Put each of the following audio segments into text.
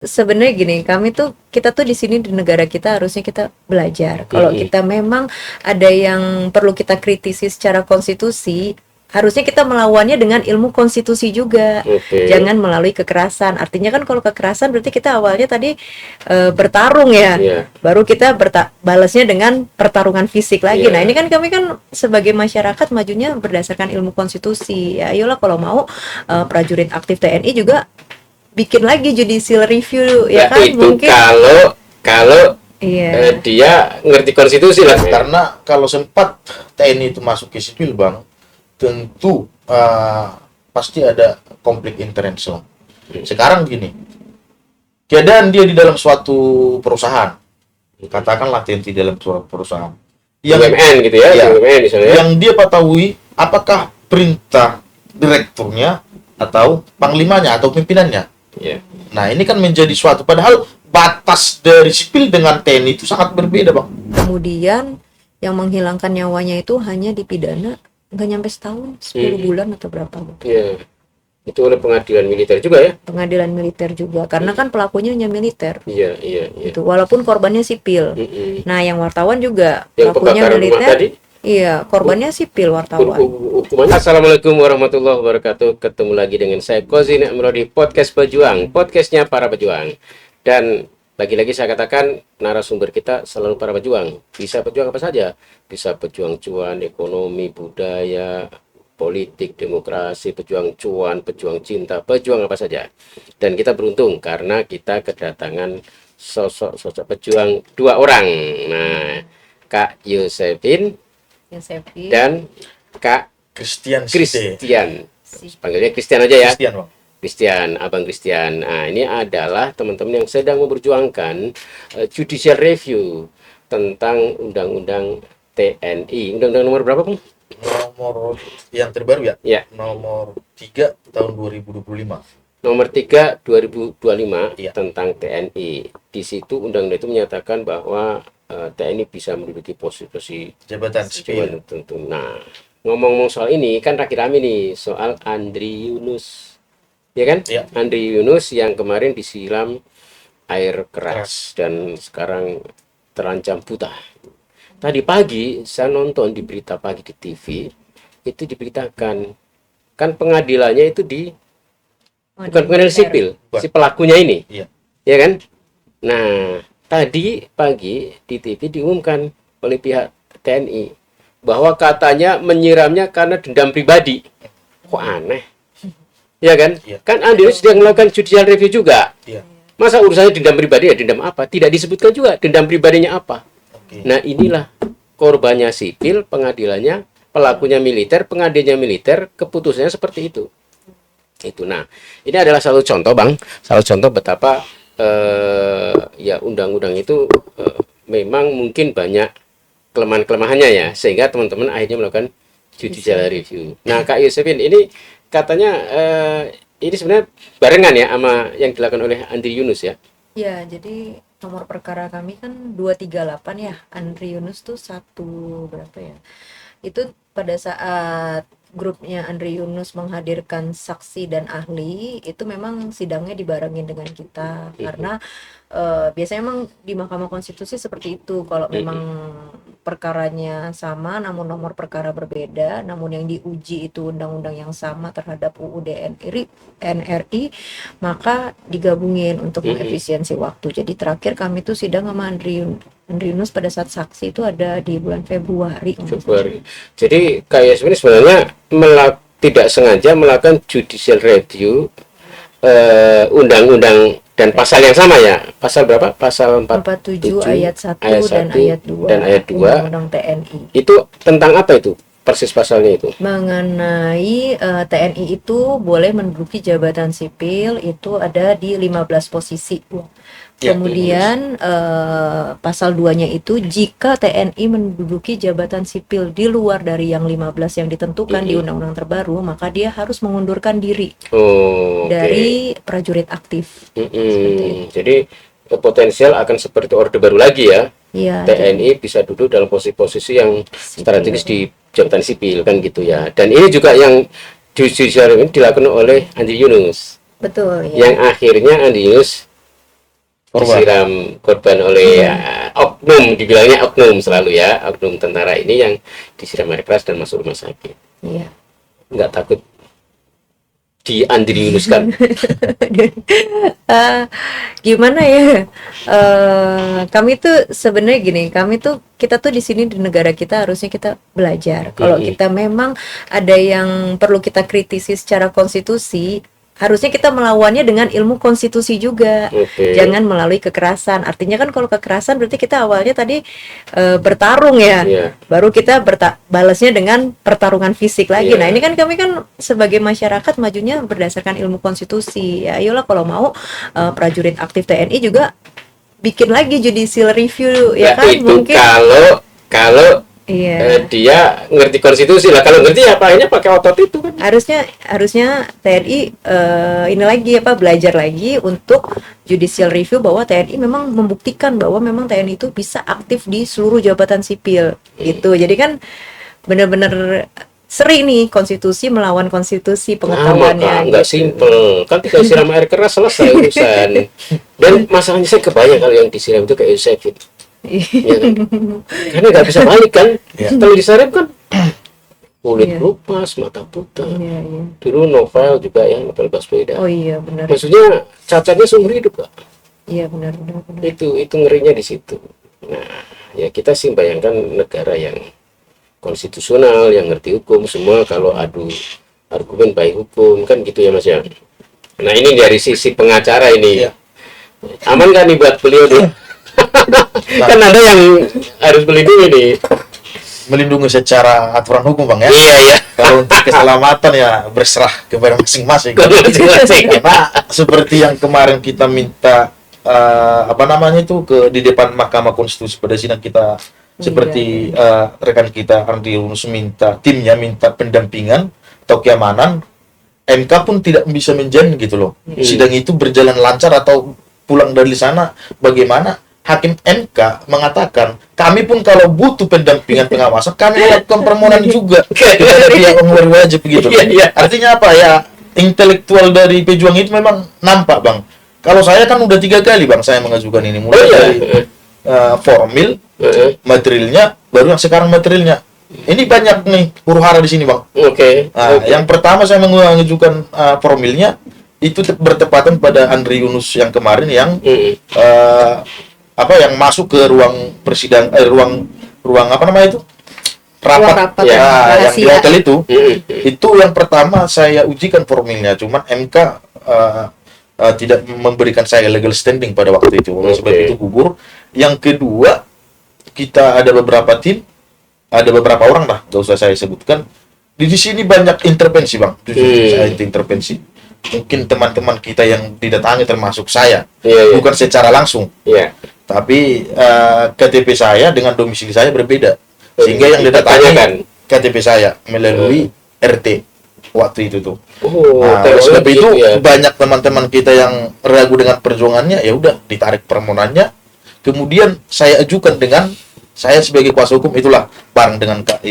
sebenarnya gini, kita tuh di sini di negara kita harusnya kita belajar. Kalau kita memang ada yang perlu kita kritisi secara konstitusi, harusnya kita melawannya dengan ilmu konstitusi juga. Oke. Jangan melalui kekerasan. Artinya kan kalau kekerasan berarti kita awalnya tadi bertarung ya. Iya. Baru kita balasnya dengan pertarungan fisik lagi. Iya. Nah, ini kan kami kan sebagai masyarakat majunya berdasarkan ilmu konstitusi. Ya, ayolah kalau mau prajurit aktif TNI juga bikin lagi judicial review ya Nah, kan, itu mungkin kalau iya dia ngerti konstitusi lah. Karena kalau sempat TNI itu masuk ke sipil bang, tentu pasti ada konflik interest lah. Sekarang gini, keadaan dia di dalam suatu perusahaan, katakanlah TNI dalam suatu perusahaan, BUMN gitu ya, ya, BUMN misalnya. yang dia ketahui apakah perintah direkturnya atau panglimanya atau pimpinannya. Iya. Nah ini kan menjadi suatu, padahal batas dari sipil dengan TNI itu sangat berbeda bang. kemudian yang menghilangkan nyawanya itu hanya dipidana nggak nyampe setahun, 10 bulan atau berapa gitu. Iya. Itu oleh pengadilan militer juga ya. Pengadilan militer juga karena kan pelakunya hanya militer Iya. gitu, walaupun korbannya sipil. Nah, yang wartawan juga Yang pelakunya kebakaran rumah militer. tadi. Iya, korbannya sipil wartawan. Hukumannya. Assalamualaikum warahmatullahi wabarakatuh. Ketemu lagi dengan saya Kozi Nekmro di Podcast Pejuang, podcastnya para pejuang. Dan lagi-lagi saya katakan narasumber kita selalu para pejuang. Bisa pejuang apa saja? Bisa pejuang cuan, ekonomi, budaya, politik, demokrasi, pejuang cuan, pejuang cinta, pejuang apa saja. Dan kita beruntung karena kita kedatangan sosok pejuang dua orang. Nah, Kak Yosefin dan Kak Christian panggilnya Christian aja ya. Christian bang. Christian, Abang Christian. Nah, ini adalah teman-teman yang sedang memperjuangkan judicial review tentang undang-undang TNI. Undang-undang nomor berapa, Bang? Nomor yang terbaru ya? Ya. Nomor 3 tahun 2025. Nomor 3 2025 Iya. tentang TNI. Di situ undang-undang itu menyatakan bahwa TNI bisa menduduki posisi Jabatan sipil. tentu. Nah, ngomong-ngomong soal ini kan rame nih soal Andri Yunus, ya kan? Iya. Andri Yunus yang kemarin disiram air keras dan sekarang terancam buta. Tadi pagi saya nonton di berita pagi di TV, itu diberitakan kan pengadilannya itu di bukan pengadilan sipil, si pelakunya ini, Iya. ya kan? Nah, tadi pagi di TV diumumkan oleh pihak TNI bahwa katanya menyiramnya karena dendam pribadi. Kok aneh? Ya kan? Iya. Kan Andi sedang melakukan judicial review juga. Iya. Masa urusannya dendam pribadi ya dendam apa? Tidak disebutkan juga dendam pribadinya apa. Oke. Nah, inilah korbannya sipil, pengadilannya, pelakunya militer, pengadilannya militer, keputusannya seperti itu. Itu. Nah, ini adalah satu contoh, Bang. Satu contoh betapa ya undang-undang itu memang mungkin banyak kelemahan-kelemahannya ya, sehingga teman-teman akhirnya melakukan judicial review. Nah, Kak Yosefin, ini katanya ini sebenarnya barengan ya sama yang dilakukan oleh Andri Yunus ya? Ya, jadi nomor perkara kami kan 238 ya. Andri Yunus tuh berapa ya? Itu pada saat grupnya Andri Yunus menghadirkan saksi dan ahli, itu memang sidangnya dibarengin dengan kita karena biasanya memang di Mahkamah Konstitusi seperti itu. Kalau memang perkaranya sama namun nomor perkara berbeda, namun yang diuji itu undang-undang yang sama terhadap UUD NRI, maka digabungin untuk mengefisiensi waktu. Jadi terakhir kami tuh sidang sama Andri Yunus pada saat saksi itu ada di bulan Februari. Jadi kayak sebenarnya tidak sengaja melakukan judicial review undang-undang dan pasal yang sama ya. Pasal berapa? Pasal 47 ayat 1 dan 1 ayat 2 dan ayat 2 Undang-Undang TNI. Itu tentang apa itu? Persis pasalnya itu. Mengenai TNI itu boleh menduduki jabatan sipil itu ada di 15 posisi. Ya, Kemudian pasal 2-nya itu jika TNI menduduki jabatan sipil di luar dari yang 15 yang ditentukan di undang-undang terbaru, maka dia harus mengundurkan diri dari prajurit aktif. Jadi potensial akan seperti orde baru lagi ya. Ya, TNI bisa duduk dalam posisi-posisi yang strategis di jabatan sipil kan gitu ya. Dan ini juga yang judicial ini dilakukan oleh Andri Yunus. Betul ya. Yang akhirnya Andri Yunus disiram korban oleh oknum, dibilangnya oknum selalu ya, oknum tentara ini yang disiram air keras dan masuk rumah sakit. Iya. Nggak takut di Andri Yunus kan? Eh, Gimana ya? Kami tuh sebenarnya gini, kita tuh di sini di negara kita harusnya kita belajar. Kalau kita memang ada yang perlu kita kritisi secara konstitusi, harusnya kita melawannya dengan ilmu konstitusi juga. Oke. Jangan melalui kekerasan. Artinya kan kalau kekerasan berarti kita awalnya tadi bertarung ya. Iya. Baru kita balasnya dengan pertarungan fisik lagi. Iya. Nah, ini kan kami kan sebagai masyarakat majunya berdasarkan ilmu konstitusi. Ya, ayolah kalau mau prajurit aktif TNI juga bikin lagi judicial review ya Nah, kan itu mungkin. kalau Iya. dia ngerti konstitusi lah. Kalau ngerti apa akhirnya pakai otot itu kan? Harusnya TNI ini lagi belajar lagi untuk judicial review bahwa TNI memang membuktikan bahwa memang TNI itu bisa aktif di seluruh jabatan sipil gitu. Jadi kan benar-benar seri nih konstitusi melawan konstitusi pengetahuannya Nggak gitu. simple. Kan tinggal siram air keras selesai urusan. Dan masalahnya saya kebayang kalau yang disiram itu kayak Yusefit. Ya kan? Karena nggak bisa balik kan. Kalau disiram kan kulit Iya. lupas, mata buta. Iya, iya. Dulu novel juga ya, novel Baswedan. Oh iya benar. Maksudnya cacatnya seumur hidup Kak. Iya benar. Itu ngerinya di situ. Nah, ya kita sih bayangkan negara yang konstitusional, yang ngerti hukum, semua kalau adu argumen baik hukum kan gitu ya Mas ya. Nah ini dari sisi pengacara ini, Iya. aman kan nih buat beliau nih? Kan ada yang harus melindungi nih. Melindungi secara aturan hukum bang ya. Iya ya. Kalau untuk keselamatan ya berserah kepada masing-masing. Masing-masing. Karena seperti yang kemarin kita minta di depan Mahkamah Konstitusi pada sidang kita, seperti rekan kita Andri Yunus timnya minta pendampingan atau keamanan, MK pun tidak bisa menjamin gitu loh. Sidang itu berjalan lancar atau pulang dari sana bagaimana? Hakim MK mengatakan kami pun kalau butuh pendampingan pengawasan kami melakukan permohonan juga kepada pihak yang berwajib begitu. Iya, iya. Artinya apa ya, intelektual dari pejuang itu memang nampak bang. Kalau saya kan udah 3 kali bang saya mengajukan ini, mulai dari formil, materialnya, baru yang sekarang materialnya. Ini banyak nih huru-hara di sini bang. Oke. Nah, yang pertama saya mengajukan formilnya itu bertepatan pada Andri Yunus yang kemarin yang yang masuk ke ruang ruang apa namanya itu, rapat, rapat ya, yang di rahasia. hotel itu yang pertama saya ujikan formilnya, cuman MK tidak memberikan saya legal standing pada waktu itu, oleh sebab itu gugur. Yang kedua, kita ada beberapa tim, ada beberapa orang lah, gak usah saya sebutkan. Di sini banyak intervensi bang, saya intervensi. Mungkin teman-teman kita yang didatangi termasuk saya, bukan secara langsung. Iya. Tapi KTP saya dengan domisili saya berbeda, sehingga yang didatangi KTP saya melalui RT waktu itu tuh. Oleh sebab itu banyak teman-teman kita yang ragu dengan perjuangannya, ya udah ditarik permohonannya. Kemudian saya ajukan dengan saya sebagai kuasa hukum, itulah bareng dengan Kak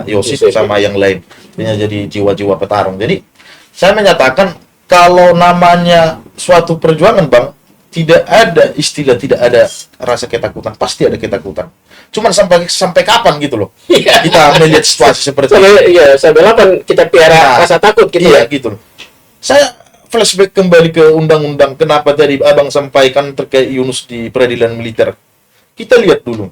Yosif sama yang lain, jadi jiwa-jiwa petarung. Jadi saya menyatakan kalau namanya suatu perjuangan bang, tidak ada istilah tidak ada rasa ketakutan, pasti ada ketakutan. Cuman sampai kapan gitu loh. Kita melihat situasi seperti ini. Iya, sampai kapan kita piara rasa takut gitu ya. Gitu loh. Saya flashback kembali ke undang-undang, kenapa tadi Abang sampaikan terkait Yunus di peradilan militer. Kita lihat dulu.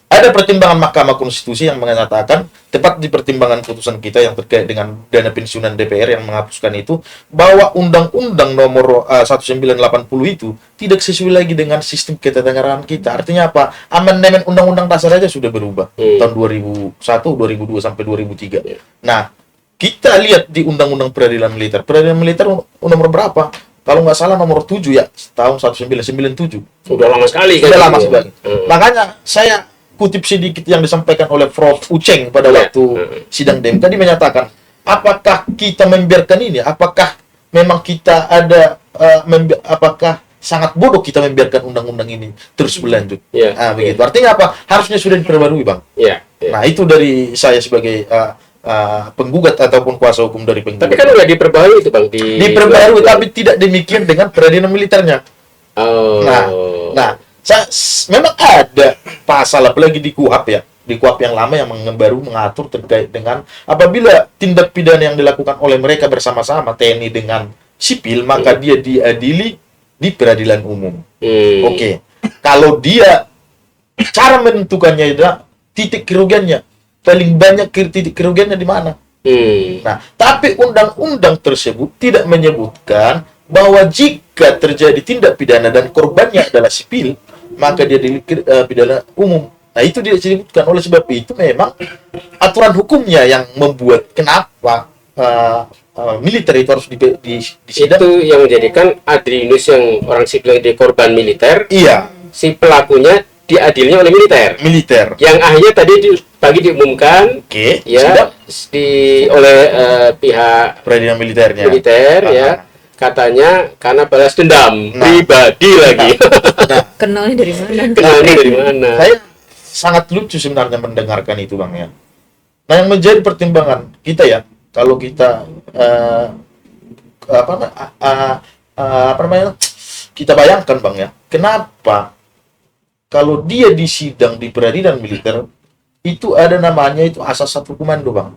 Ada pertimbangan Mahkamah Konstitusi yang mengatakan, tepat di pertimbangan putusan kita yang terkait dengan dana pensiunan DPR yang menghapuskan itu, bahwa Undang-Undang nomor 1980 itu tidak sesuai lagi dengan sistem ketatanegaraan kita. Artinya apa? Amandemen Undang-Undang Dasar aja sudah berubah tahun 2001, 2002 sampai 2003. Nah, kita lihat di Undang-Undang Peradilan Militer. Peradilan Militer nomor berapa? Kalau nggak salah nomor 7 ya, tahun 1997. Udah lama sekali kan? Sudah lama sekali. Makanya saya kutip sedikit yang disampaikan oleh Prof. Uceng pada waktu sidang DEM tadi, menyatakan, apakah kita membiarkan ini? Apakah memang kita ada apakah sangat bodoh kita membiarkan undang-undang ini terus berlanjut? Begitu. Artinya apa? Harusnya sudah diperbarui, Bang. Nah, itu dari saya sebagai penggugat ataupun kuasa hukum dari penggugat. Tapi kan udah diperbarui itu, Bang. Diperbarui, tapi tidak demikian dengan peradilan militernya. Nah, pasal apalagi di KUHP ya, di KUHP yang lama yang baru mengatur terkait dengan apabila tindak pidana yang dilakukan oleh mereka bersama-sama TNI dengan sipil, maka dia diadili di peradilan umum. Oke. Kalau dia cara menentukannya adalah titik kerugiannya, paling banyak titik kerugiannya di mana. Nah, tapi undang-undang tersebut tidak menyebutkan bahwa jika terjadi tindak pidana dan korbannya adalah sipil, maka dia pidana umum. Nah, itu tidak disebutkan. Oleh sebab itu memang aturan hukumnya yang membuat kenapa militer itu harus disidang. Itu yang menjadikan Adrianus yang orang sipil yang jadi korban militer, Iya, si pelakunya diadilnya oleh militer. Yang akhirnya tadi pagi diumumkan, oke, ya, oleh pihak peradilan militernya. militer, ya, katanya karena balas dendam pribadi lagi. Nah, Kenalnya dari mana? Kenalnya dari mana? saya sangat lucu sebenarnya mendengarkan itu, Bang, ya. Nah, yang menjadi pertimbangan kita ya, kalau kita apa namanya, kita bayangkan, Bang, ya, kenapa kalau dia disidang di peradilan militer itu ada namanya itu asas satu komando, Bang.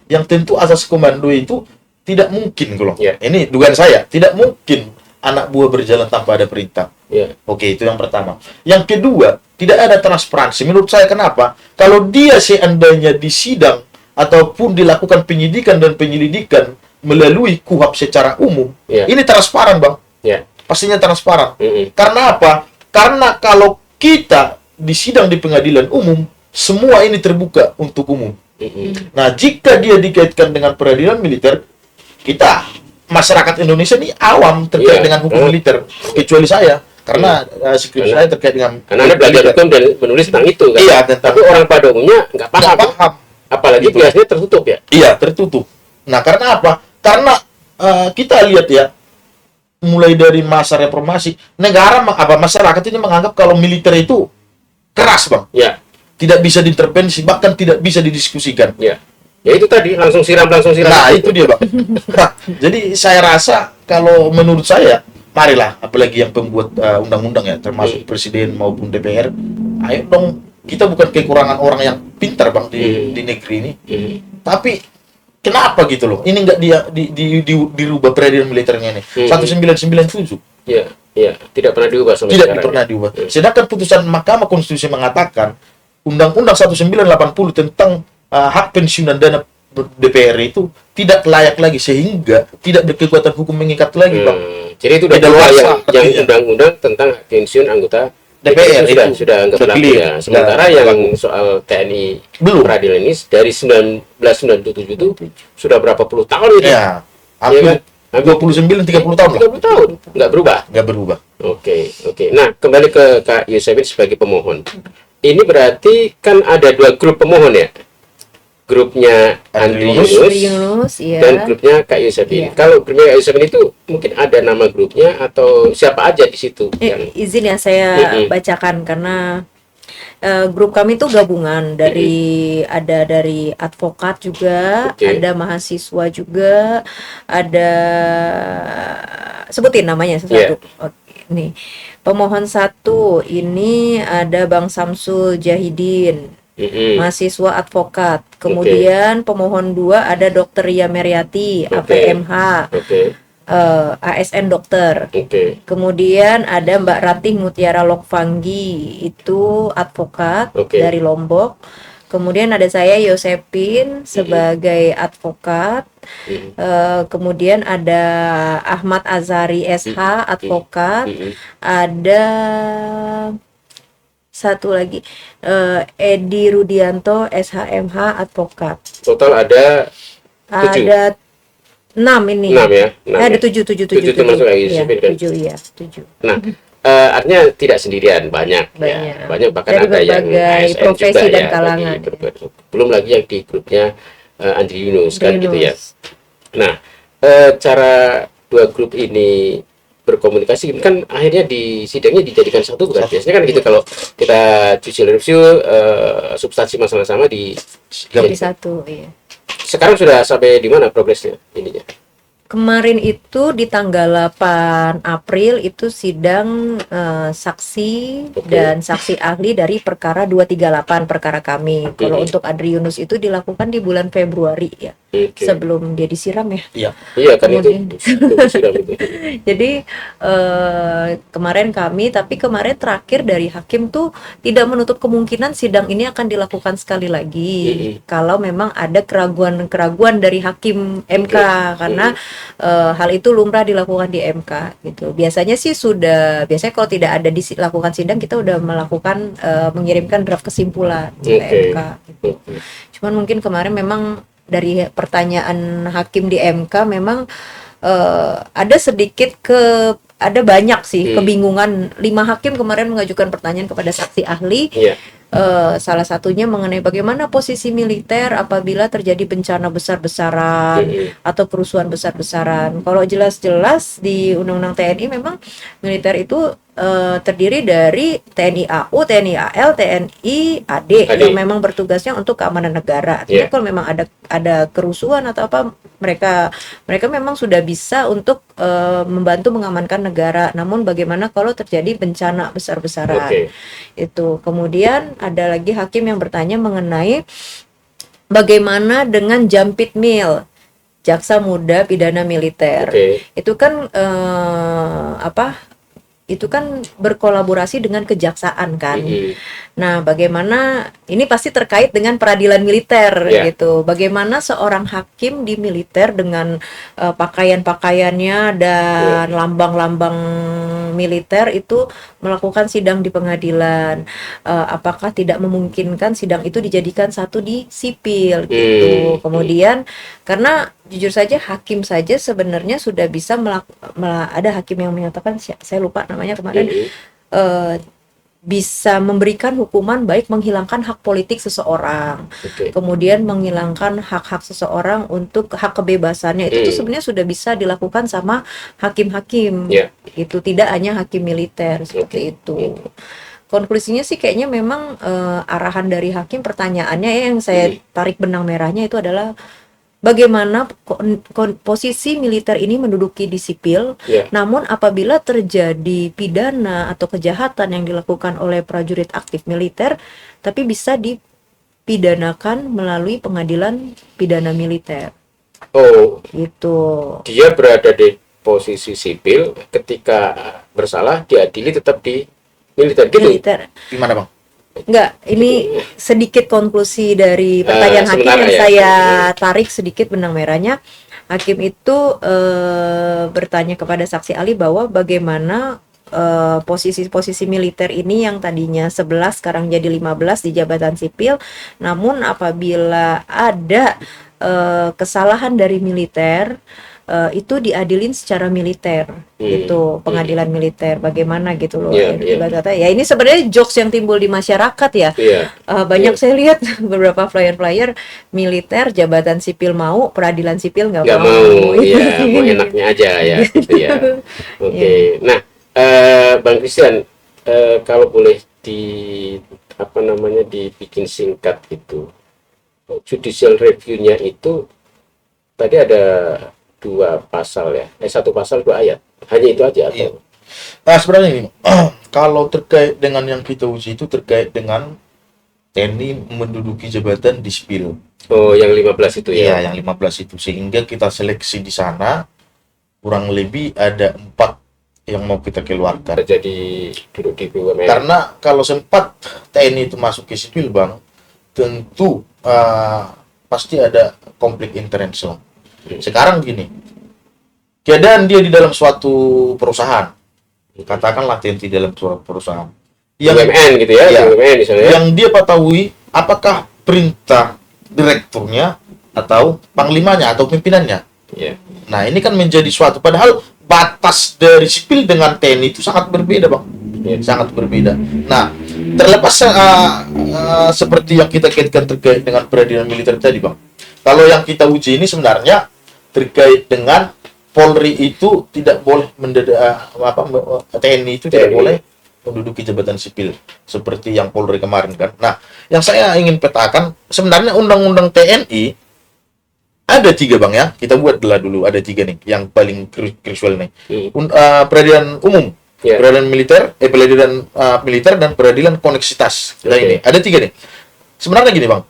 Yang tentu asas komando itu tidak mungkin, kalau ini dugaan saya, tidak mungkin anak buah berjalan tanpa ada perintah. Oke, itu yang pertama. Yang kedua, tidak ada transparansi. Menurut saya, kenapa? Kalau dia seandainya disidang ataupun dilakukan penyidikan dan penyelidikan melalui KUHP secara umum, ini transparan, Bang. Pastinya transparan. Karena apa? Karena kalau kita disidang di pengadilan umum, semua ini terbuka untuk umum. Nah, jika dia dikaitkan dengan peradilan militer, kita masyarakat Indonesia ini awam terkait dengan hukum militer, kecuali saya, karena skripsi saya terkait dengan karena Anda belajar hukum dan menulis tentang itu kan. Iya, tapi orang pada umumnya nggak paham. Apalagi Gitu. biasanya tertutup ya. Iya, tertutup. Nah, karena apa? Karena kita lihat ya, mulai dari masa reformasi, masyarakat ini menganggap kalau militer itu keras, Bang. Tidak bisa diintervensi, bahkan tidak bisa didiskusikan. Ya itu tadi, langsung siram. Nah, itu dia, Bang. Nah, jadi saya rasa kalau menurut saya, marilah, apalagi yang pembuat undang-undang ya, termasuk presiden maupun DPR, ayo dong, kita bukan kekurangan orang yang pintar, Bang, di negeri ini. Tapi kenapa gitu loh? Ini nggak dirubah peradilan militernya ini. 1997. Iya, tidak pernah diubah sampai Tidak sekarang. pernah diubah. Sedangkan putusan Mahkamah Konstitusi mengatakan Undang-Undang 1980 tentang hak pensiun dan dana DPR itu tidak layak lagi, sehingga tidak berkekuatan hukum mengikat lagi, Bang. Jadi itu udah dua yang undang-undang tentang pensiun anggota DPR sudah anggap berlaku ya. Sementara yang soal TNI peradilan ini dari 1997 itu sudah berapa puluh tahun itu? Ya, hampir 29-30 tahun lah. 30 tahun nggak berubah. Oke. Nah, kembali ke Kak Yusefin sebagai pemohon. Ini berarti kan ada dua grup pemohon ya? Grupnya Andrianus dan grupnya Kak Yusefin. Kalau grupnya Kak Yusefin itu mungkin ada nama grupnya atau siapa aja di situ? Izin ya saya bacakan, karena grup kami itu gabungan dari ada dari advokat juga, ada mahasiswa juga, ada, sebutin namanya satu. Nih, pemohon 1 ini ada Bang Samsul Jahidin, mahasiswa advokat. Kemudian pemohon 2 ada Dr. Ria Meriati, APMH, ASN dokter. Kemudian ada Mbak Ratih Mutiara Lokvanggi, itu advokat dari Lombok. Kemudian ada saya Yosepin sebagai advokat. Kemudian ada Ahmad Azari SH advokat. Ada satu lagi Edi Rudianto SHMH advokat. Total ada 7. Ada 6 ini. 6 ya. Ada 7 termasuk Yusefin kan? 7. Nah, artinya tidak sendirian, banyak. Ya. Banyak, bahkan dari ada yang berbagai ASN profesi juga dan ya, kalangan. belum lagi yang di grupnya Andrianus kan gitu ya. Nah, cara dua grup ini berkomunikasi kan akhirnya di sidangnya dijadikan satu, bukan? Biasanya kan gitu, kalau kita judicial review substansi masalah sama di Jadi satu, iya. Sekarang sudah sampai di mana progresnya ininya? Kemarin itu di tanggal 8 April itu sidang saksi Oke. dan saksi ahli dari perkara 238 perkara kami. Kalau Mm-mm. untuk Adri Yunus itu dilakukan di bulan Februari ya, Oke. sebelum dia disiram ya. Iya. Iya kan Kemudian itu disiram itu. jadi kemarin kami, tapi kemarin terakhir dari hakim tuh tidak menutup kemungkinan sidang ini akan dilakukan sekali lagi kalau memang ada keraguan-keraguan dari hakim MK, karena hal itu lumrah dilakukan di MK gitu. Biasanya sih biasanya kalau tidak ada dilakukan sidang kita udah melakukan mengirimkan draft kesimpulan ke Oke. MK gitu. Oke. Cuman mungkin kemarin memang dari pertanyaan hakim di MK memang ada banyak sih kebingungan. 5 hakim kemarin mengajukan pertanyaan kepada saksi ahli. Iya. Salah satunya mengenai bagaimana posisi militer apabila terjadi bencana besar-besaran atau kerusuhan besar-besaran. Kalau jelas-jelas di Undang-Undang TNI memang militer itu terdiri dari TNI AU, TNI AL, TNI AD yang memang bertugasnya untuk keamanan negara. Artinya kalau memang ada kerusuhan atau apa, mereka memang sudah bisa untuk membantu mengamankan negara. Namun bagaimana kalau terjadi bencana besar-besaran? Itu. Kemudian ada lagi hakim yang bertanya mengenai bagaimana dengan Jampit Mil, jaksa muda pidana militer. Itu kan itu kan berkolaborasi dengan kejaksaan kan. Nah, bagaimana ini pasti terkait dengan peradilan militer gitu. Bagaimana seorang hakim di militer dengan pakaian-pakaiannya dan lambang-lambang militer itu melakukan sidang di pengadilan. Apakah tidak memungkinkan sidang itu dijadikan satu di sipil gitu. Kemudian karena jujur saja hakim saja sebenarnya sudah bisa ada hakim yang menyatakan, saya lupa namanya kemarin, bisa memberikan hukuman baik menghilangkan hak politik seseorang, kemudian menghilangkan hak-hak seseorang untuk hak kebebasannya. Itu tuh sebenarnya sudah bisa dilakukan sama hakim-hakim gitu, tidak hanya hakim militer seperti itu. Konklusinya sih kayaknya memang arahan dari hakim, pertanyaannya yang saya tarik benang merahnya itu adalah bagaimana posisi militer ini menduduki di sipil, namun apabila terjadi pidana atau kejahatan yang dilakukan oleh prajurit aktif militer, tapi bisa dipidanakan melalui pengadilan pidana militer. Oh, gitu. Dia berada di posisi sipil, ketika bersalah diadili tetap di militer gitu. Gimana Bang? Enggak, ini sedikit konklusi dari pertanyaan hakim yang saya tarik sedikit benang merahnya. Hakim itu bertanya kepada saksi ahli bahwa bagaimana posisi-posisi militer ini yang tadinya 11 sekarang jadi 15 di jabatan sipil, namun apabila ada kesalahan dari militer itu diadilin secara militer gitu, pengadilan militer, bagaimana gitu loh. Ya ini sebenarnya jokes yang timbul di masyarakat ya. Banyak saya lihat beberapa flyer-flyer militer jabatan sipil mau, peradilan sipil nggak mau. Ya, mau enaknya aja ya gitu ya. Oke. Nah, Bang Christian, kalau boleh dibikin singkat itu, judicial review-nya itu tadi ada 2 pasal ya, 1 pasal 2 ayat, hanya itu aja atau? Nah sebenarnya ini, kalau terkait dengan yang kita uji itu terkait dengan TNI menduduki jabatan di sipil. Oh, yang 15 itu ya? Iya, yang 15 itu, sehingga kita seleksi di sana kurang lebih ada 4 yang mau kita keluarkan. Jadi duduk di BUMN. Karena kalau sempat TNI itu masuk ke sipil Bang, tentu pasti ada konflik interest lah. Sekarang gini, keadaan dia di dalam suatu perusahaan, katakanlah TNI dalam suatu perusahaan, BUMN gitu ya, BUMN misalnya. Yang dia ketahui apakah perintah direkturnya atau panglimanya atau pimpinannya. Nah ini kan menjadi suatu, padahal batas dari sipil dengan TNI itu sangat berbeda Bang, sangat berbeda. Nah terlepas seperti yang kita kaitkan terkait dengan peradilan militer tadi Bang, kalau yang kita uji ini sebenarnya terkait dengan Polri itu tidak boleh TNI itu tidak boleh menduduki jabatan sipil seperti yang Polri kemarin kan. Nah, yang saya ingin petakan sebenarnya undang-undang TNI Ada 3 bang ya, kita buat dulu ada 3 nih, yang paling crucial nih. Peradilan umum, Ya. peradilan militer, peradilan militer dan peradilan koneksitas. Nah, Oke. ini ada 3 nih. Sebenarnya gini bang,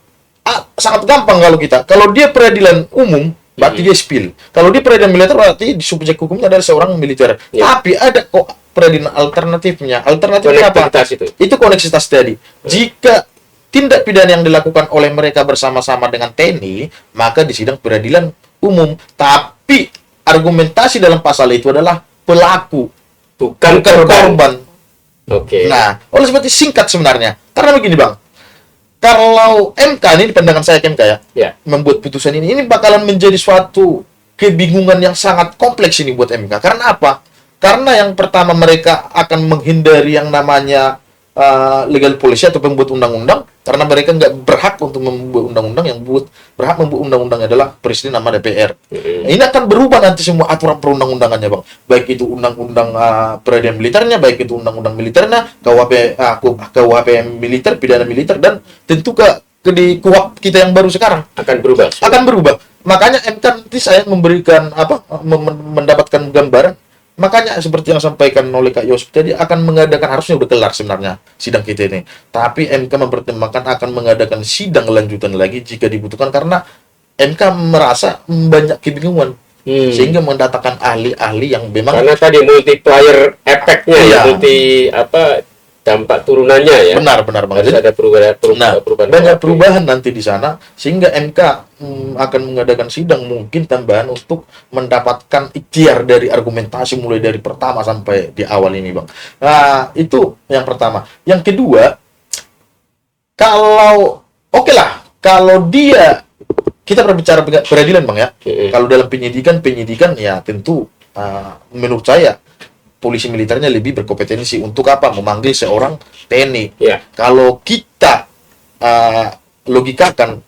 sangat gampang kalau dia peradilan umum, berarti dia sipil. Kalau dia peradilan militer, berarti subjek hukumnya adalah seorang militer. Ya. Tapi ada kok peradilan alternatifnya. Alternatifnya apa? Konektivitas itu. Itu koneksitas tadi. Jika tindak pidana yang dilakukan oleh mereka bersama-sama dengan TNI, maka di sidang peradilan umum. Tapi argumentasi dalam pasal itu adalah pelaku, Bukan bukan korban. Oke. Nah, oleh sebab itu singkat sebenarnya. Karena begini bang, kalau MK ini pandangan saya ke MK ya, Ya. membuat putusan ini bakalan menjadi suatu kebingungan yang sangat kompleks ini buat MK. Karena apa? Karena yang pertama mereka akan menghindari yang namanya legal policy atau pembuat undang-undang, karena mereka nggak berhak untuk membuat undang-undang. Yang berhak membuat undang-undang adalah presiden sama DPR. Nah, ini akan berubah nanti semua aturan perundang-undangannya bang, baik itu undang-undang peradilan militernya, baik itu undang-undang militernya, KUHP militer, pidana militer, dan tentu di KUHP kita yang baru sekarang Akan berubah. akan berubah. Makanya MK nanti saya memberikan mendapatkan gambaran. Makanya seperti yang sampaikan oleh Kak Yosuf tadi, akan mengadakan, harusnya udah kelar sebenarnya sidang kita ini. Tapi MK mempertimbangkan akan mengadakan sidang lanjutan lagi jika dibutuhkan, karena MK merasa banyak kebingungan. Sehingga mendatangkan ahli-ahli yang memang Karena tadi multiplier efeknya Iya. dampak turunannya ya. benar Bang. Harus Jadi, ada perubahan banyak KUHP. perubahan nanti di sana, sehingga MK akan mengadakan sidang mungkin tambahan untuk mendapatkan ikhtiar dari argumentasi mulai dari pertama sampai di awal ini bang. Nah itu yang pertama. Yang kedua, kalau kalau kita berbicara peradilan bang ya. Kalau dalam penyidikan ya tentu menurut saya polisi militernya lebih berkompetensi untuk apa? Memanggil seorang TNI. Ya. Kalau kita logikakan,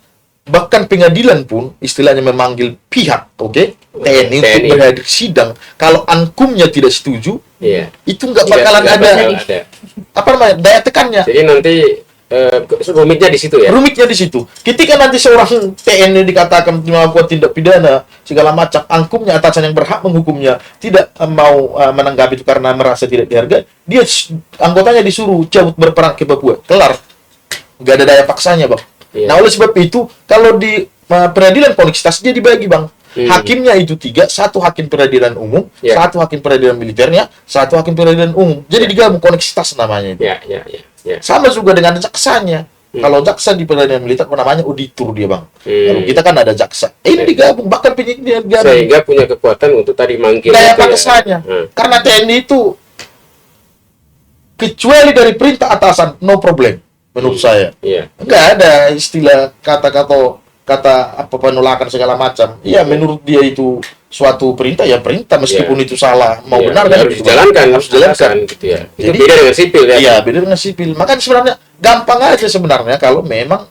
bahkan pengadilan pun istilahnya memanggil pihak, TNI untuk TNI. berhadir sidang. Kalau ankumnya tidak setuju, Iya. itu nggak Tidak- bakalan tidak ada bakal ada. apa namanya daya tekannya. Jadi nanti rumitnya di situ ya. Rumitnya di situ. Ketika nanti seorang TNI dikatakan melakukan tindak pidana segala macam, angkumnya atasan yang berhak menghukumnya tidak mau menanggapi itu karena merasa tidak dihargai, dia anggotanya disuruh cabut berperang ke Papua. Kelar. Nggak ada daya paksanya, Bang. Iya. Nah, oleh sebab itu, kalau di peradilan koneksitas dia dibagi, Bang. Hakimnya itu 3, 1 hakim peradilan umum, Iya. 1 hakim peradilan militernya, 1 hakim peradilan umum. Jadi digabung koneksitas namanya itu. Ya. Sama juga dengan jaksanya. Kalau jaksa di peradilan militer namanya auditor dia, Bang. Kalau kita kan ada jaksa. Ini digabung, bahkan penyidik dia digabung. Sehingga punya kekuatan untuk tadi manggil Daya itu ya. paksanya. Karena TNI itu kecuali dari perintah atasan, no problem menurut saya. Iya. Enggak ada istilah kata apa penolakan segala macam. Iya, menurut dia itu suatu perintah ya perintah, meskipun itu salah mau Iya, benar kan harus gitu, dijalankan, harus dijalankan. atasan, gitu ya. Itu Jadi- beda dengan sipil ya. Iya, beda dengan sipil. Makanya sebenarnya gampang aja sebenarnya kalau memang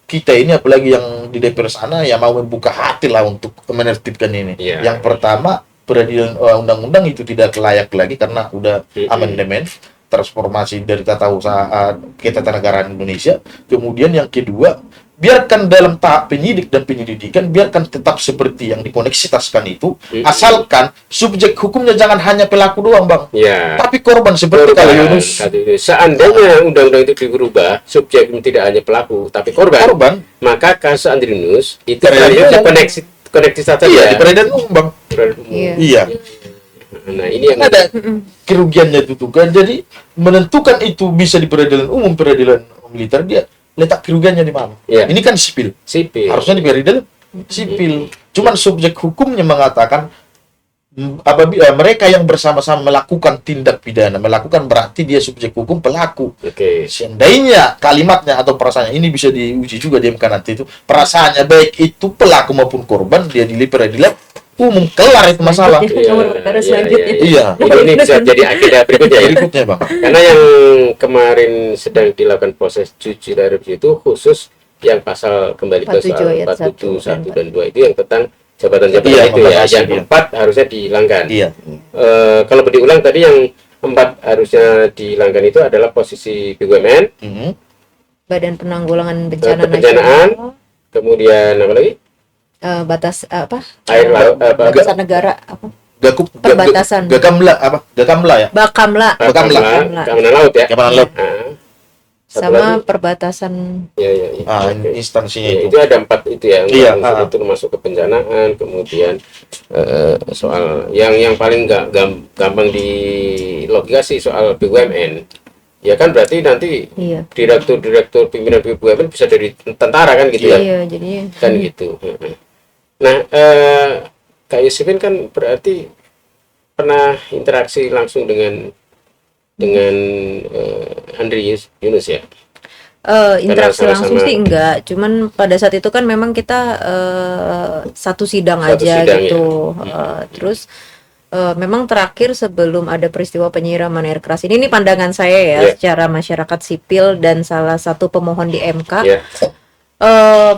kita ini, apalagi yang di DPR sana, ya mau membuka hati lah untuk menertibkan ini. Iya. Yang pertama, peradilan undang-undang itu tidak layak lagi karena udah amandemen, transformasi dari tata usaha ketatanegaraan Indonesia. Kemudian yang kedua, biarkan dalam tahap penyidik dan penyelidikan, biarkan tetap seperti yang dikoneksitaskan itu, asalkan subjek hukumnya jangan hanya pelaku doang, Bang. Iya. Tapi korban seperti kalau Yunus Seandainya undang-undang itu dirubah, subjek tidak hanya pelaku tapi korban, maka kasus Andri Yunus itu Peradilan. koneksitas tadi iya ya. di peradilan umum, Bang. Iya. Iya. Nah, ini yang Ada kerugiannya itu tuh kan. Jadi menentukan itu bisa di peradilan umum, peradilan militer, dia letak kerugiannya di mana. Iya. Ini kan sipil. sipil. Harusnya di peradilan sipil. Cuman subjek hukumnya mengatakan apabila mereka yang bersama-sama melakukan tindak pidana, melakukan berarti dia subjek hukum pelaku. Oke. Seandainya kalimatnya atau perasaannya ini bisa diuji juga di MK nanti itu, perasaannya baik itu pelaku maupun korban, dia di peradilan umum, kelar itu masalah. Nomor perkara selanjutnya. Iya. Ini bisa jadi agenda berikutnya ya. Berikutnya, Bang. Karena yang kemarin sedang dilakukan proses judicial review itu khusus yang pasal kembali ke 47 soal ayat 47 1 1 dan 2 itu yang tentang jabatan-jabatan Iya, itu ya. membatasi, Yang iya. 4 harusnya dihilangkan. Iya. Kalau diulang tadi yang 4 harusnya dihilangkan itu adalah posisi BUMN, Mhm. Badan Penanggulangan Bencana Kebencanaan. Nasional, kemudian apa lagi? batas apa? Air laut apa? Batasan negara apa? Perbatasan. Gakamla ya. Bakamla. Bakamla. Keamanan laut ya. Keamanan laut. Satu Sama lagi. perbatasan. Ya, ya, ya. Oke. Instansinya Ya, itu. itu ada 4 itu ya. Iya, Unsur itu masuk ke penjanaan, kemudian soal yang paling gampang di logika sih soal BUMN. Ya kan berarti nanti Iya. direktur pimpinan BUMN bisa dari tentara kan gitu ya. Iya, jadinya. Kan gitu. Nah, Kak Yusufin kan berarti pernah interaksi langsung dengan Andri Yunus ya. Interaksi Karena langsung sama-sama sih enggak, cuman pada saat itu kan memang kita satu sidang Satu aja sidang, gitu. Terus memang terakhir sebelum ada peristiwa penyiraman air keras ini pandangan saya ya Ya. secara masyarakat sipil dan salah satu pemohon di MK. ya.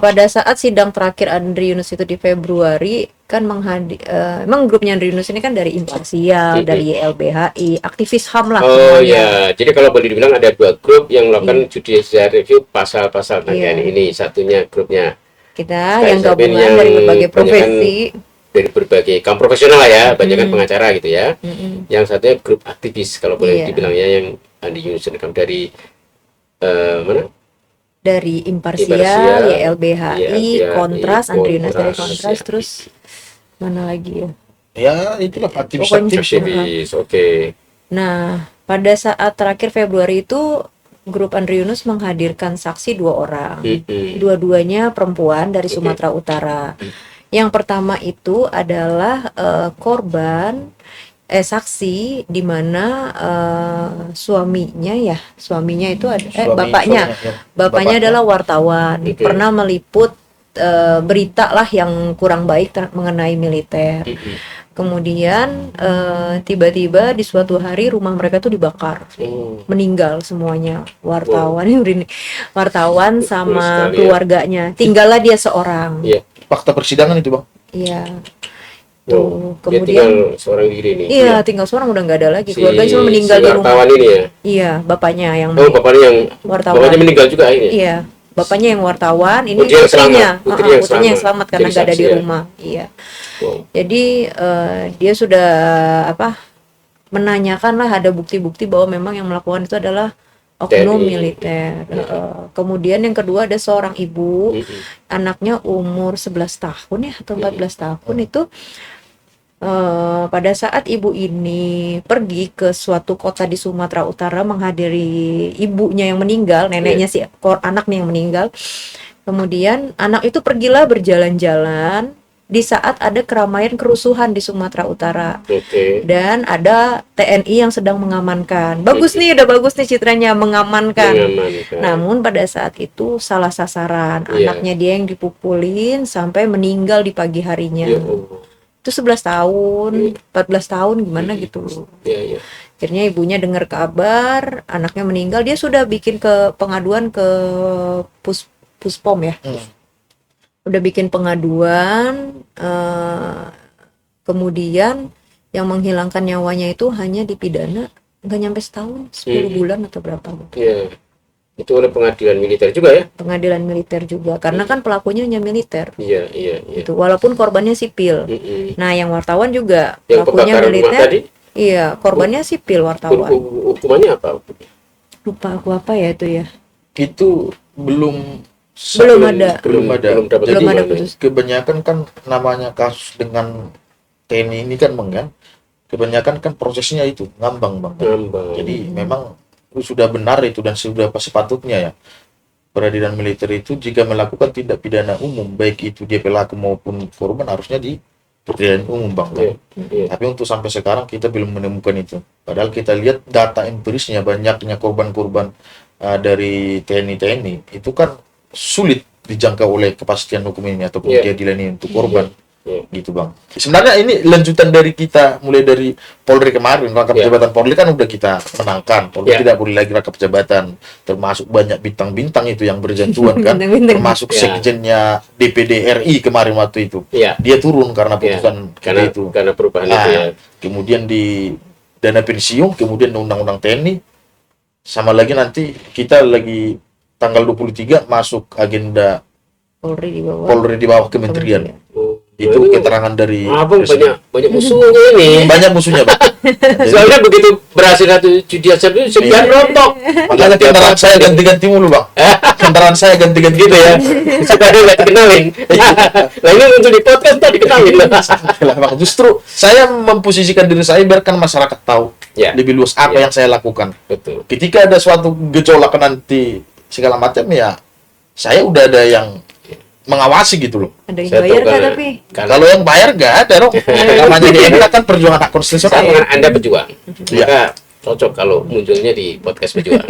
Pada saat sidang terakhir Andri Yunus itu di Februari kan emang grupnya Andri Yunus ini kan dari Imparsial, dari YLBHI, aktivis HAM lah Oh semuanya. ya, jadi kalau boleh dibilang ada 2 grup yang melakukan judicial review pasal-pasal Iya. TNI ini. Satunya grupnya Kita Kak yang Isabel gabungan yang dari berbagai kebanyakan profesi. dari berbagai kaum profesional lah ya, banyak kan pengacara gitu ya. Mm-mm. Yang satunya grup aktivis kalau boleh Iya. dibilangnya yang Andri Yunus rekam dari mana? Dari Imparsial, Imparsial, YLBHI, YLBHI, Kontras, Andri Yunus dari Kontras, Kontras, ya. terus mana lagi ya? Ya, itulah aktivis. Pokoknya. Aktivis, oke. Nah, pada saat terakhir Februari itu grup Andri Yunus menghadirkan saksi 2 orang. Dua-duanya perempuan dari Sumatera Utara. Yang pertama itu adalah saksi di mana suaminya itu bapaknya adalah wartawan, Oke. pernah meliput berita lah yang kurang baik mengenai militer. Kemudian tiba-tiba di suatu hari rumah mereka tuh dibakar, meninggal semuanya, wartawan sama sekali ya. keluarganya, tinggallah dia seorang. Iya. Fakta persidangan itu, Bang. Iya. Oh, Tuh, dia kemudian tinggal seorang diri nih. iya, tinggal seorang udah nggak ada lagi. Si, Keluarganya cuma meninggal di rumah. wartawan ini ya. Iya, bapaknya yang Oh, bapaknya yang wartawan. bapaknya meninggal juga ini. Iya, bapaknya yang wartawan, ini Putri yang putrinya, selamat. Putri yang putrinya yang selamat. selamat karena Jadi nggak ada di saksi ya. rumah. Iya. Wow. Jadi dia sudah menanyakan lah, ada bukti-bukti bahwa memang yang melakukan itu adalah oknum TNI. militer. Kemudian yang kedua ada seorang ibu, anaknya umur 11 tahun ya atau 14 tahun itu. Pada saat ibu ini pergi ke suatu kota di Sumatera Utara menghadiri ibunya yang meninggal, neneknya si anaknya yang meninggal. Kemudian anak itu pergilah berjalan-jalan di saat ada keramaian kerusuhan di Sumatera Utara. Oke. Dan ada TNI yang sedang mengamankan. Bagus nih, udah bagus nih citranya, mengamankan. Mengamankan. Namun pada saat itu salah sasaran. Iya. Anaknya dia yang dipukulin sampai meninggal di pagi harinya. Ya Allah. Itu 11 tahun, 14 tahun gimana gitu. Iya, iya. Akhirnya ibunya dengar kabar anaknya meninggal, dia sudah bikin pengaduan ke Puspom ya. Udah bikin pengaduan, kemudian yang menghilangkan nyawanya itu hanya dipidana nggak nyampe setahun, 10 bulan atau berapa gitu. Iya. Itu oleh pengadilan militer juga ya? Pengadilan militer juga, karena kan pelakunya hanya militer. Iya, iya, iya. Gitu, walaupun korbannya sipil. Nah, yang wartawan juga Yang pelakunya pembakaran rumah militer. tadi? Iya, korbannya sipil wartawan. Hukumannya apa? Lupa aku apa ya itu ya. Itu belum ada. belum ada. Belum dapat Jadi Belum ada hukuman. putus. kebanyakan kan namanya kasus dengan TNI ini kan, Bang, kan kebanyakan kan prosesnya itu ngambang, Bang. Ngambang. Jadi memang sudah benar itu dan sudah sepatutnya ya peradilan militer itu jika melakukan tindak pidana umum, baik itu dia pelaku maupun korban, harusnya di peradilan umum, Bang. Iya, iya. Tapi untuk sampai sekarang kita belum menemukan itu. Padahal kita lihat data empirisnya, banyaknya korban-korban dari TNI itu kan sulit dijangkau oleh kepastian hukum ini ataupun Iya. keadilan ini untuk korban. Iya. Gitu, Bang. Sebenarnya ini lanjutan dari kita, mulai dari Polri kemarin, rangkap Iya. jabatan Polri kan udah kita menangkan. Polri Iya. tidak boleh lagi rangkap jabatan, termasuk banyak bintang-bintang itu yang berjatuhan kan, Bintang-bintang. termasuk Iya. sekjennya DPD RI kemarin waktu itu. Iya. Dia turun karena Iya. putusan Karena itu. karena perubahan itu ya. Kemudian di dana pensiun, kemudian undang-undang TNI, sama lagi nanti kita lagi tanggal 23 masuk agenda Polri di bawah Polri di bawah kementerian. Oh, Itu keterangan dari Abang Presiden. banyak musuhnya ini. Banyak musuhnya, Bang. Jadi, Soalnya begitu berhasil satu judicial itu sekian rontok. makanya kendaraan saya ganti-ganti mulu, Bang. Kendaraan saya ganti-ganti gitu ya. Supaya nggak dikenalin. Lah ini muncul di podcast tadi dikenalin. Lah, Bang. Justru saya memposisikan diri saya biarkan masyarakat tahu Ya. lebih luas apa Ya. yang saya lakukan. Betul. Ketika ada suatu gejolak nanti segala macam, ya saya udah ada yang mengawasi gitu loh. ada yang Saya bayar tahu kan karena- tapi karena Kalau yang bayar nggak ada dong. Namanya di MK kan perjuangan hak konstitusional. karena Anda pejuang. Iya. Maka cocok kalau munculnya di podcast pejuang.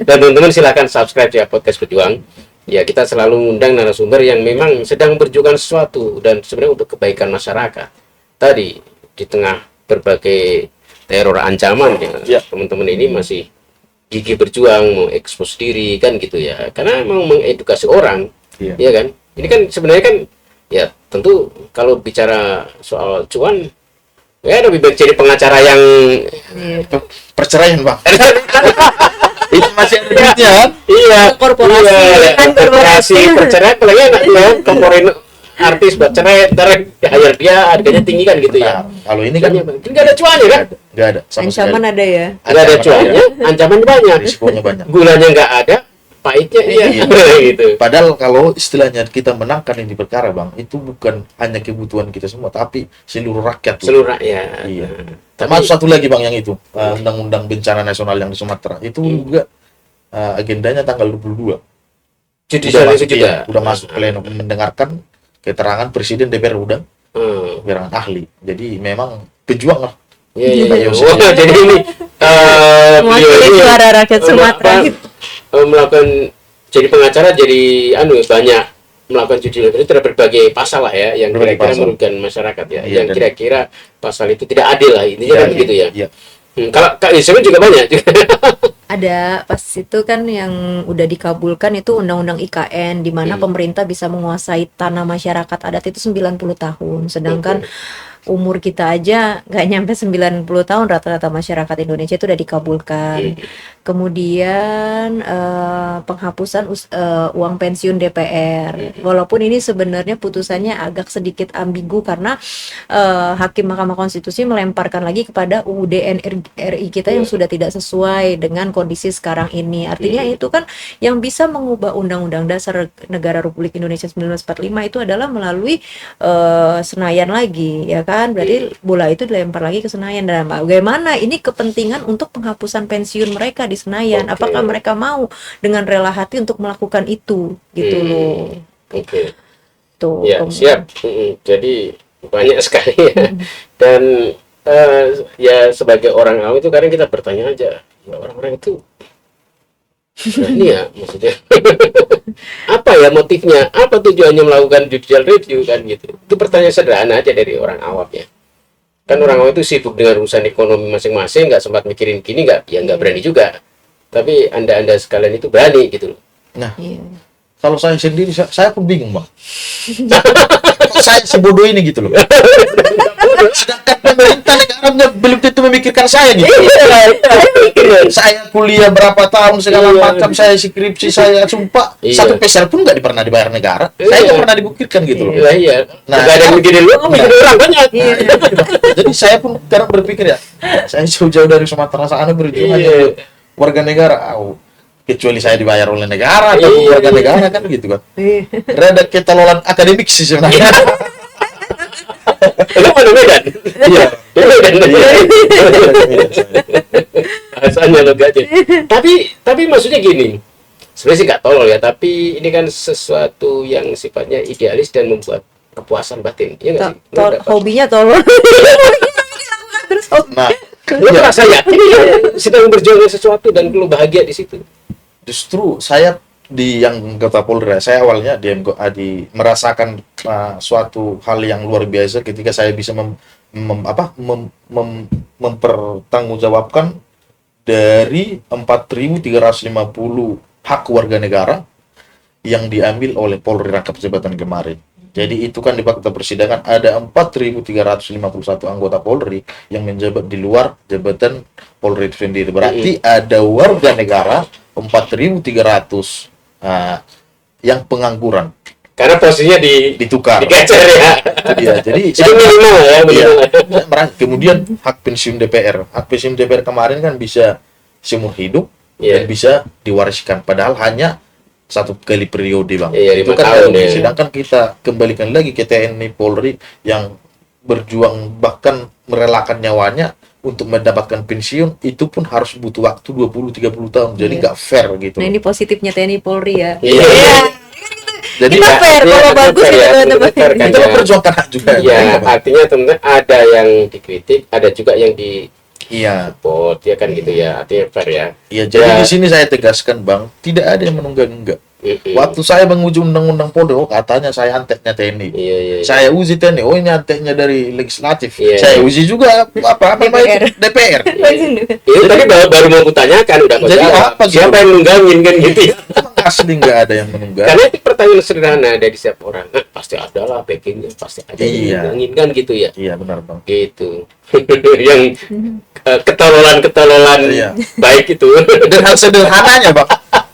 Dan teman-teman silakan subscribe ya podcast pejuang. Ya, kita selalu mengundang narasumber yang memang sedang berjuang sesuatu dan sebenarnya untuk kebaikan masyarakat. Tadi di tengah berbagai teror ancaman ya, Ya. teman-teman ini masih gigih berjuang mau ekspos diri kan gitu ya. Karena mau mengedukasi orang, Iya. ya kan? Ini kan sebenarnya kan ya tentu kalau bicara soal cuan ya lebih baik jadi pengacara yang iya. Perceraian, Bang. Itu masih ada duitnya kan? iya Korporasi, iya, kan, korporasi korporasi. perceraian apalagi enak ya komporin artis buat cerai ntar hire dia harganya tinggi kan gitu ya. Nah, kalau ini kan Nggak ada cuannya kan, nggak ada sama Ancaman sekali. ada ya. nggak ada cuannya, ancaman banyak, Risikonya banyak. gulanya nggak ada, pahitnya iya gitu. Padahal kalau istilahnya kita menangkan ini perkara, Bang, itu bukan hanya kebutuhan kita semua, tapi seluruh rakyat. loh. Seluruh rakyat. Iya. Tapi Termasuk satu lagi, Bang, yang itu undang-undang bencana nasional yang di Sumatera itu juga agendanya tanggal 22. judicial itu juga Iya, udah masuk pleno mendengarkan keterangan Presiden, DPR udah keterangan ahli. Jadi memang pejuang lah. Iya, iya, iya. Yosef. Oh, jadi ini beliau Mewakili ini suara rakyat Sumatera. melakukan jadi pengacara jadi banyak melakukan judicial review terhadap berbagai pasal lah ya yang Berbagai kira-kira pasal. merugikan masyarakat ya, Iya, yang dan- kira-kira pasal itu tidak adil lah intinya kan Iya, begitu ya. Iya. Kalau Kak Yusuf juga banyak. Ada pas itu kan yang udah dikabulkan itu undang-undang IKN di mana pemerintah bisa menguasai tanah masyarakat adat itu 90 tahun. Sedangkan umur kita aja nggak nyampe 90 tahun rata-rata masyarakat Indonesia itu udah dikabulkan. Kemudian penghapusan uang pensiun DPR. Walaupun ini sebenarnya putusannya agak sedikit ambigu karena Hakim Mahkamah Konstitusi melemparkan lagi kepada UUD NRI kita yang sudah tidak sesuai dengan kondisi sekarang ini. Artinya itu kan yang bisa mengubah Undang-Undang Dasar Negara Republik Indonesia 1945 itu adalah melalui Senayan lagi, ya kan? Berarti bola itu dilempar lagi ke Senayan. Dan bagaimana ini kepentingan untuk penghapusan pensiun mereka di Senayan? Oke. Apakah mereka mau dengan rela hati untuk melakukan itu, gitu loh? Oke. Tuh. Ya, siap. Jadi banyak sekali ya. Dan ya sebagai orang awam itu kadang kita bertanya aja, ya orang-orang itu berani ya maksudnya. Apa ya motifnya? Apa tujuannya melakukan judicial review kan gitu. Itu pertanyaan sederhana aja dari orang awam ya. Kan orang awam itu sibuk dengan urusan ekonomi masing-masing, nggak sempat mikirin gini nggak berani juga. Tapi anda sekalian itu berani gitu loh. Nah, Iya. kalau saya sendiri, saya pun bingung, Bang. Kok saya sebodoh ini gitu loh. Sedangkan pemerintah negaranya belum tentu memikirkan saya gitu. Saya kuliah berapa tahun segala Iya. macam, saya skripsi, saya sumpah Iya. satu peser pun nggak pernah dibayar negara. Saya Iya. nggak pernah dibuktikan gitu loh. Lah iya. Nah, Nggak ada yang mikirin lu, mikirin orang banyak. Iya. Jadi saya pun kadang berpikir ya, saya jauh-jauh dari Sumatera sana berjuang hanya Iya. untuk warga negara. Kecuali saya dibayar oleh negara atau Iya. warga negara kan gitu kan. Iya. Rada ketololan akademik sih sebenarnya. Lu mana Medan? Iya. Dia Medan. Bahasanya lo gaje. Tapi maksudnya gini. Sebenarnya sih nggak tolol ya, tapi ini kan sesuatu yang sifatnya idealis dan membuat kepuasan batin. Iya nggak sih? Lu nggak- Hobinya tolong. Terus Nah, Lu iya. merasa yakin ya sedang berjuang sesuatu dan lu bahagia di situ. Justru saya di yang kata Polri, saya awalnya di MKAD merasakan suatu hal yang luar biasa ketika saya bisa mempertanggungjawabkan dari 4.350 hak warga negara yang diambil oleh Polri rangkap jabatan kemarin. Jadi itu kan di fakta persidangan ada 4.351 anggota Polri yang menjabat di luar jabatan Polri itu sendiri. Berarti ada warga negara 4.300 yang pengangguran Karena posisinya ditukar. digeser ya. Iya, jadi Itu minimal ya, iya, minimal. saya merasa- kemudian hak pensiun DPR. Hak pensiun DPR kemarin kan bisa seumur hidup Iya. dan bisa diwariskan, padahal hanya 1 kali periode, Bang. Iya, Itu 5 kan tahun, teori. ya. Sedangkan kita kembalikan lagi ke TNI Polri yang berjuang bahkan merelakan nyawanya untuk mendapatkan pensiun, itu pun harus butuh waktu 20-30 tahun. Jadi Iya. nggak fair gitu. Nah ini positifnya TNI Polri ya. Iya. Jadi Kita fair, Iya, kalau bagus fair kita ya, teman-teman. fair kan kita ya. memperjuangkan hak juga. Ya, Bang. artinya teman-teman ada yang dikritik, ada juga yang di Iya. support, ya kan gitu ya. Artinya fair ya. Iya, jadi Ya. di sini saya tegaskan, Bang, tidak ada yang menunggak-nunggak. Mm-mm. Waktu saya menguji undang-undang Polri, oh katanya saya anteknya TNI. Iya, iya. Saya uji TNI, oh ini anteknya dari legislatif. Iya. Saya uji juga apa namanya itu? DPR. Itu tadi baru mau kutanyakan, udah kau Jadi jawab. apa gitu? Siapa yang nunggangin kan gitu ya. Emang asli nggak ada yang menunggak. Karena itu pertanyaan sederhana dari setiap orang. Pasti ada lah backingnya, pasti ada yang Iya. nunggangin kan gitu ya. Iya benar, Bang. Gitu. Yang ketololan Iya. baik itu. Dan hal sederhananya, Bang,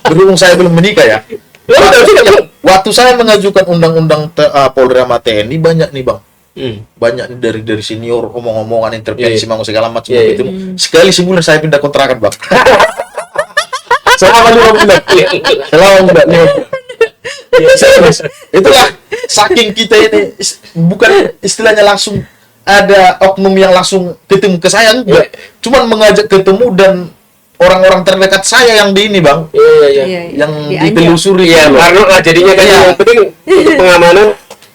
berhubung saya belum menikah ya. Oh, udah sih, Bang. Waktu saya mengajukan undang-undang Polri sama TNI banyak nih, Bang. Hmm. Banyak nih dari senior omong-omongan intervensi Iya. mau segala macam Iya, iya. gitu. Sekali sebulan saya pindah kontrakan, Bang. Selama 5 bulan. Selama 5 bulan. Iya, serius. Itulah saking kita ini bukan istilahnya langsung ada oknum yang langsung ketemu ke saya enggak. Cuman mengajak ketemu dan orang-orang terdekat saya yang di ini, Bang, Iya, iya. Iya, yang dianjak. ditelusuri. Iya, Marno lah jadinya kan Iya. yang penting untuk pengamanan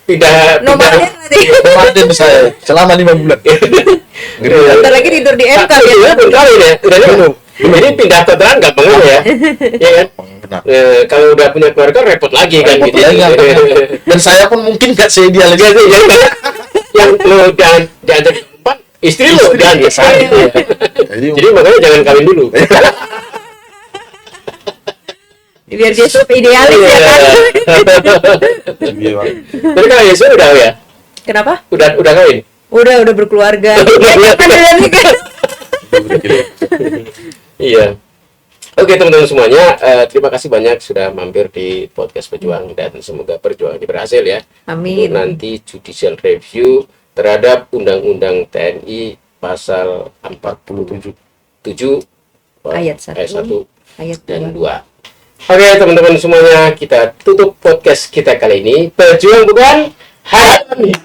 tidak Nomaden nanti. Kemarin saya selama 5 bulan. Ngeri ya. Bentar lagi tidur di MK Iya, ya. belum kawin ya. Udah belum. Jadi pindah kontrakan gampang aja ya. Iya kan? Benar. Kalau udah punya keluarga repot lagi kan Repot gitu. lagi, Dan saya pun mungkin nggak seideal Iya, gitu. iya, iya. Yang lo jangan diajak ke tempat, istri lo jangan ke sana. Jadi makanya jangan kawin dulu. Biar dia tuh idealis ya kan. Iya, Bang. Tapi kalau Yesus udah ya, Kenapa? udah kawin. Udah berkeluarga. Ya, kan udah nikah. Iya. Oke teman-teman semuanya, terima kasih banyak sudah mampir di podcast Pejuang dan semoga perjuangan ini berhasil ya. Amin. Untuk nanti judicial review terhadap Undang-Undang TNI pasal 47 Ayat 1. ayat 1 Ayat dan 2. 2. Oke teman-teman semuanya, kita tutup podcast kita kali ini. Pejuang bukan harapan.